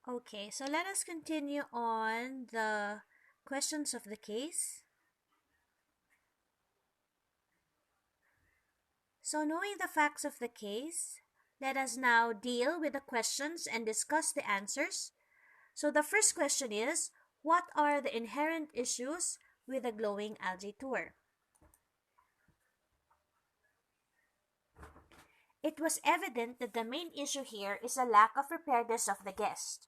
Okay, so let us continue on the questions of the case. So, knowing the facts of the case, let us now deal with the questions and discuss the answers. So, the first question is, what are the inherent issues with the glowing algae tour? It was evident that the main issue here is a lack of preparedness of the guest,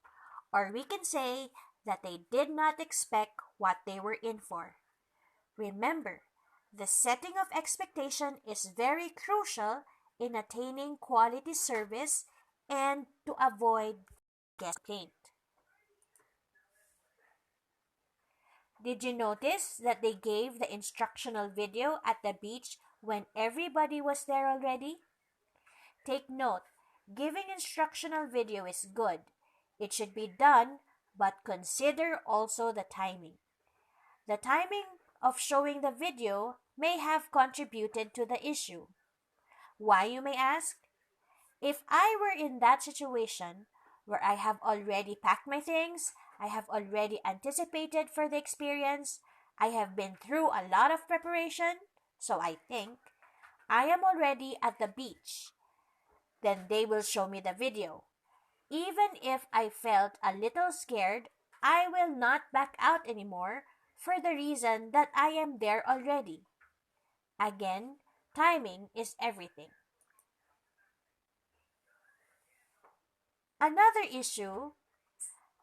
or we can say that they did not expect what they were in for. Remember, the setting of expectation is very crucial in attaining quality service and to avoid guest complaint. Did you notice that they gave the instructional video at the beach when everybody was there already? Take note, giving instructional video is good. It should be done, but consider also the timing. The timing of showing the video may have contributed to the issue. Why, you may ask? If I were in that situation where I have already packed my things, I have already anticipated for the experience, I have been through a lot of preparation, so I think I am already at the beach, then they will show me the video. Even if I felt a little scared, I will not back out anymore for the reason that I am there already. Again, timing is everything. Another issue,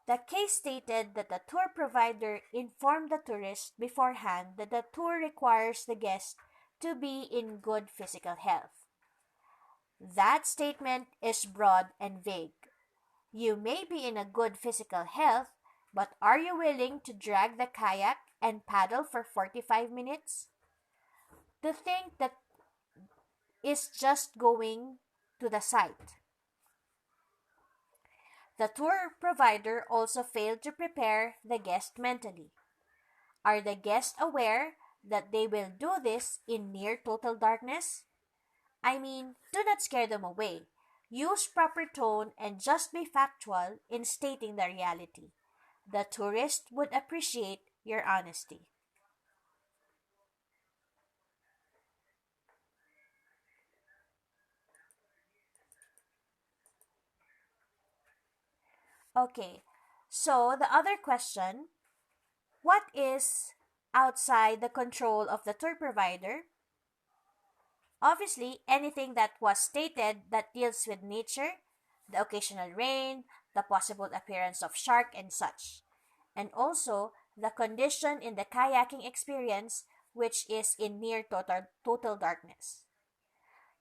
the case stated that the tour provider informed the tourist beforehand that the tour requires the guest to be in good physical health. That statement is broad and vague. You may be in a good physical health, but are you willing to drag the kayak and paddle for 45 minutes? To think that is just going to the site. The tour provider also failed to prepare the guest mentally. Are the guests aware that they will do this in near total darkness? I mean, do not scare them away. Use proper tone and just be factual in stating the reality. The tourist would appreciate your honesty. Okay, so the other question, what is outside the control of the tour provider? Obviously, anything that was stated that deals with nature, the occasional rain, the possible appearance of shark and such, and also the condition in the kayaking experience which is in near total darkness.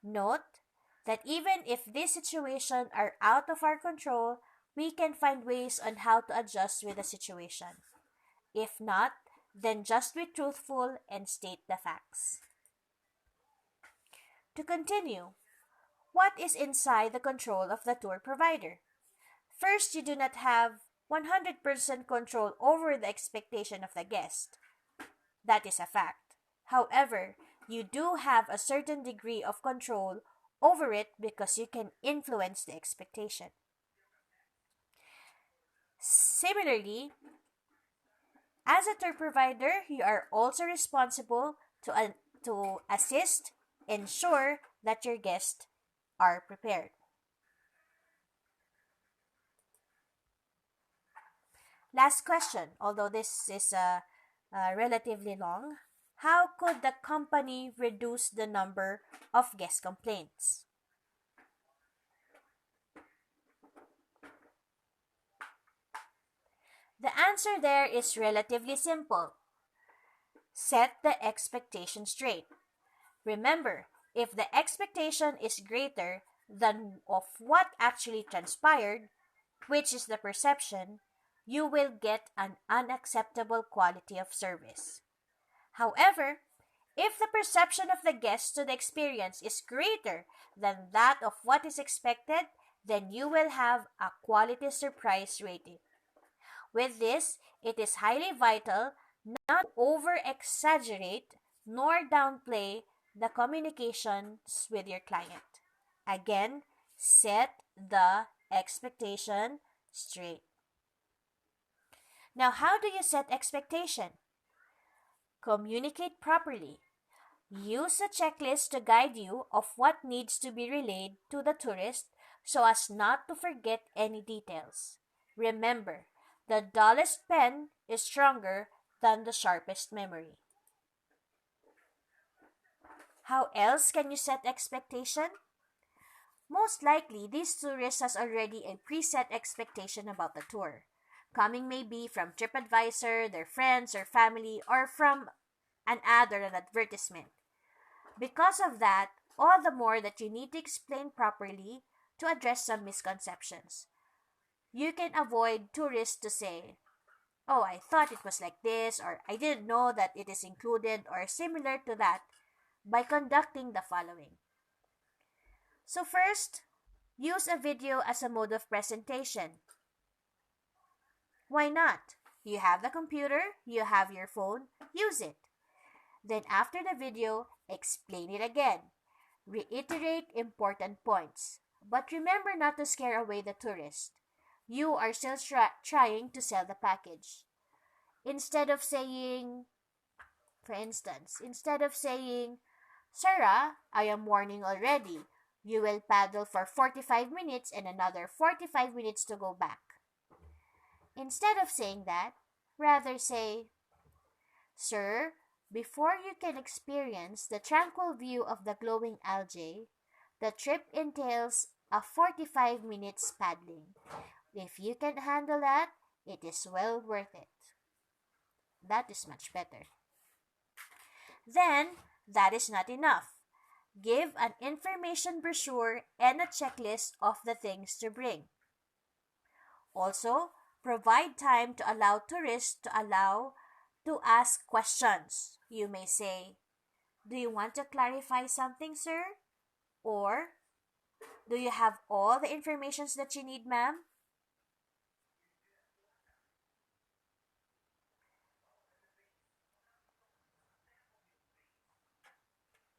Note that even if these situations are out of our control, we can find ways on how to adjust with the situation. If not, then just be truthful and state the facts. To continue, what is inside the control of the tour provider? First, you do not have 100% control over the expectation of the guest. That is a fact. However, you do have a certain degree of control over it because you can influence the expectation. Similarly, as a tour provider, you are also responsible to assist, ensure that your guests are prepared. Last question, although this is relatively long. How could the company reduce the number of guest complaints? The answer there is relatively simple. Set the expectation straight. Remember, if the expectation is greater than of what actually transpired, which is the perception, you will get an unacceptable quality of service. However, if the perception of the guest to the experience is greater than that of what is expected, then you will have a quality surprise rating. With this, it is highly vital not to over-exaggerate nor downplay the communications with your client. Again, set the expectation straight. Now, how do you set expectation? Communicate properly. Use a checklist to guide you of what needs to be relayed to the tourist so as not to forget any details. Remember, the dullest pen is stronger than the sharpest memory. How else can you set expectation? Most likely, this tourist has already a preset expectation about the tour. Coming maybe from TripAdvisor, their friends or family, or from an ad or an advertisement. Because of that, all the more that you need to explain properly to address some misconceptions. You can avoid tourists to say, "Oh, I thought it was like this," or "I didn't know that it is included," or similar to that, by conducting the following. So first, use a video as a mode of presentation. Why not? You have the computer, you have your phone, use it. Then after the video, explain it again. Reiterate important points. But remember not to scare away the tourist. You are still trying to sell the package. Instead of saying, for instance, "Sarah, I am warning already. You will paddle for 45 minutes and another 45 minutes to go back." Instead of saying that, rather say, "Sir, before you can experience the tranquil view of the glowing algae, the trip entails a 45 minutes paddling. If you can handle that, it is well worth it." That is much better. Then, that is not enough. Give an information brochure and a checklist of the things to bring. Also, provide time to allow tourists to ask questions. You may say, "Do you want to clarify something, sir?" Or, "Do you have all the information that you need, ma'am?"